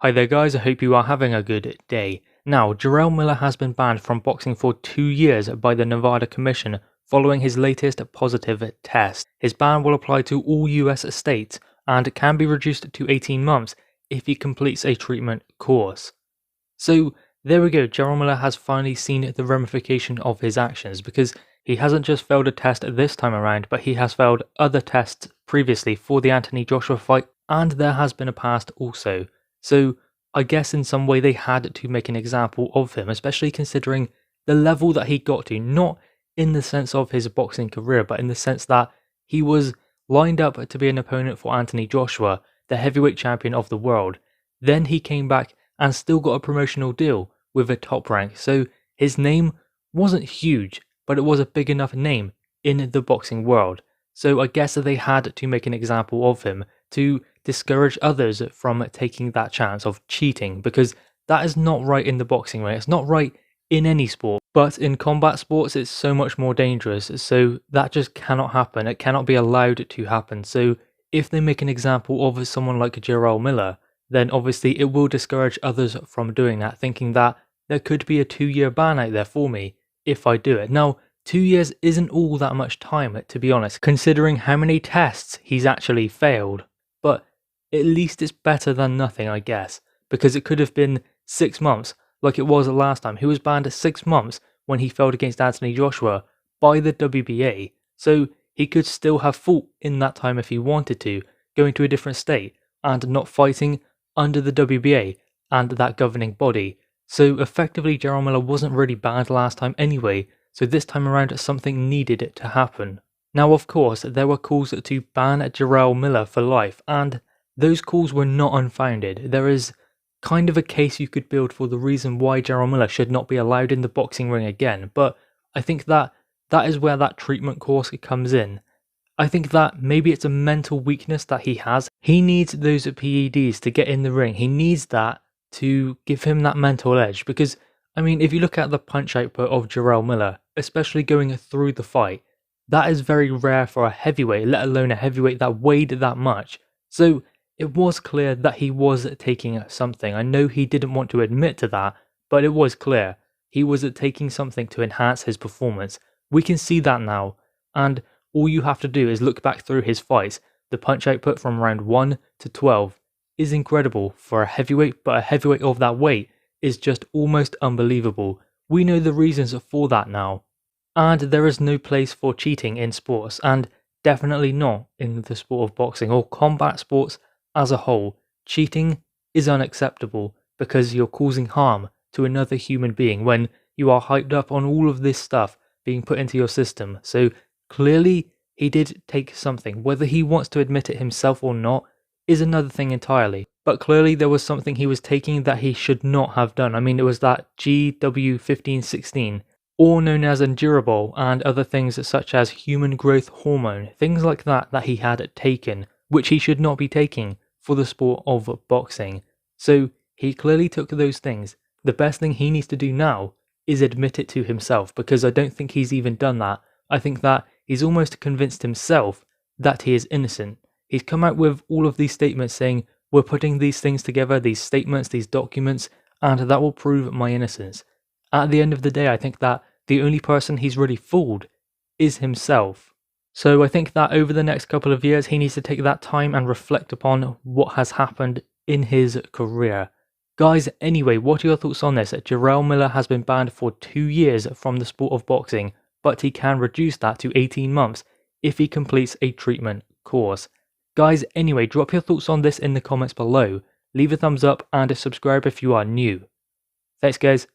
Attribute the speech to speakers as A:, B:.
A: Hi there guys, I hope you are having a good day. Now, Jarrel Miller has been banned from boxing for 2 years by the Nevada Commission following his latest positive test. His ban will apply to all US states and can be reduced to 18 months if he completes a treatment course. So there we go, Jarrel Miller has finally seen the ramification of his actions because he hasn't just failed a test this time around, but he has failed other tests previously for the Anthony Joshua fight, and there has been a past also. So I guess in some way they had to make an example of him, especially considering the level that he got to, not in the sense of his boxing career, but in the sense that he was lined up to be an opponent for Anthony Joshua, the heavyweight champion of the world. Then he came back and still got a promotional deal with a top rank, so his name wasn't huge, but it was a big enough name in the boxing world. So I guess that they had to make an example of him to discourage others from taking that chance of cheating, because that is not right in the boxing ring. It's not right in any sport, but in combat sports it's so much more dangerous, so that just cannot happen. It cannot be allowed to happen. So if they make an example of someone like Jarrel Miller, then obviously it will discourage others from doing that, thinking that there could be a 2-year ban out there for me if I do it. Now, 2 years isn't all that much time, to be honest, considering how many tests he's actually failed. But at least it's better than nothing, I guess, because it could have been 6 months like it was last time. He was banned 6 months when he failed against Anthony Joshua by the WBA, so he could still have fought in that time if he wanted to, going to a different state and not fighting under the WBA and that governing body. So effectively Jarrel Miller wasn't really banned last time anyway, so this time around something needed to happen. Now of course there were calls to ban Jarrel Miller for life, and those calls were not unfounded. There is kind of a case you could build for the reason why Jarrel Miller should not be allowed in the boxing ring again, but I think that is where that treatment course comes in. I think that maybe it's a mental weakness that he has. He needs those PEDs to get in the ring. He needs that to give him that mental edge, because I mean, if you look at the punch output of Jarrel Miller, especially going through the fight, that is very rare for a heavyweight, let alone a heavyweight that weighed that much. So it was clear that he was taking something. I know he didn't want to admit to that, but it was clear he was taking something to enhance his performance. We can see that now, and all you have to do is look back through his fights. The punch output from round 1 to 12 is incredible for a heavyweight, but a heavyweight of that weight is just almost unbelievable. We know the reasons for that now. And there is no place for cheating in sports, and definitely not in the sport of boxing or combat sports as a whole. Cheating is unacceptable because you're causing harm to another human being when you are hyped up on all of this stuff being put into your system. So clearly he did take something. Whether he wants to admit it himself or not is another thing entirely. But clearly there was something he was taking that he should not have done. I mean, it was that GW1516, or known as Endurable, and other things such as human growth hormone, things like that that he had taken, which he should not be taking for the sport of boxing. So he clearly took those things. The best thing he needs to do now is admit it to himself, because I don't think he's even done that. I think that he's almost convinced himself that he is innocent. He's come out with all of these statements saying, we're putting these things together, these statements, these documents, and that will prove my innocence. At the end of the day, I think that the only person he's really fooled is himself. So I think that over the next couple of years, he needs to take that time and reflect upon what has happened in his career. Guys, anyway, what are your thoughts on this? Jarrel Miller has been banned for 2 years from the sport of boxing, but he can reduce that to 18 months if he completes a treatment course. Guys, anyway, drop your thoughts on this in the comments below. Leave a thumbs up and subscribe if you are new. Thanks guys.